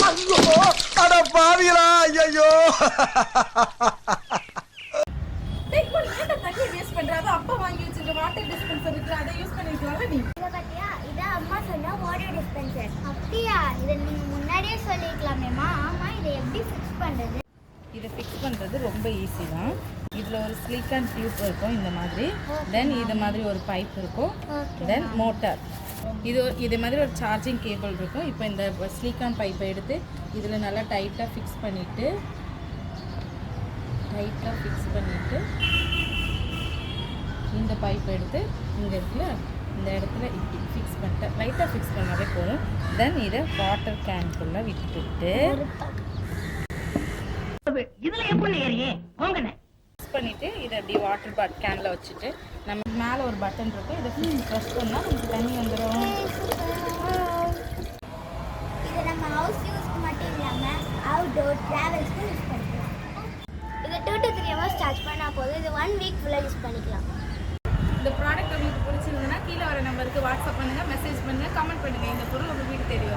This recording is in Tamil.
ஐயோ அட பாவிகளா ஐயோ தண்ணி வேஸ்ட் பண்றாத அப்பா வாங்கி வச்சிருக்க வாட்டர் டிஸ்பென்சர் இருக்கு அதை யூஸ் பண்ணிக்கலாம் நீ இத பத்தியா இத அம்மா சொன்னா வாட்டர் டிஸ்பென்சர் அப்படியா இத நீங்க முன்னாடியே சொல்லிருக்கலாமேமா ஆமா இத எப்படி ஃபிக்ஸ் பண்றது இதை ஃபிக்ஸ் பண்ணுறது ரொம்ப ஈஸி தான் இதில் ஒரு ஸ்லீக்கான் டியூப் இருக்கும் இந்த மாதிரி தென் இது மாதிரி ஒரு பைப் இருக்கும் தென் மோட்டார் இது மாதிரி ஒரு சார்ஜிங் கேபிள் இருக்கும் இப்போ இந்த ஸ்லீக்கான் பைப்பை எடுத்து இதில் நல்லா டைட்டாக ஃபிக்ஸ் பண்ணிவிட்டு இந்த பைப்பை எடுத்து இங்கே இருக்குல்ல இந்த இடத்துல இப்படி ஃபிக்ஸ் பண்ணிட்டு லைட்டாக ஃபிக்ஸ் பண்ணாலே போதும் தென் இதை வாட்டர் கேனுக்குள்ளே விட்டுட்டு பண்ணிட்டு இதை அப்படி வாட்டர் கேனில் வச்சுட்டு நம்ம மேலே ஒரு பட்டன் இருக்கும் இதை ப்ரெஸ் பண்ணால் நமக்கு தண்ணி வந்துடும். இது நம்ம ஹவுஸ் யூஸ்க்கு மட்டும் இல்லாமல் அவுட்டோர் ட்ராவல்ஸ்க்கு யூஸ் பண்ணிக்கலாம். இது 2 to 3 hours சார்ஜ் பண்ணால் போதும். இது 1 week ஃபுல்லாக யூஸ் பண்ணிக்கலாம். இந்த ப்ராடக்ட் உங்களுக்கு பிடிச்சிருந்ததுன்னா கீழே வர நம்பருக்கு வாட்ஸ்அப் பண்ணுங்கள், மெசேஜ் பண்ணுங்கள், கமெண்ட் பண்ணுங்கள். இந்த பொருள் உங்கள் வீட்டு தெரியும்.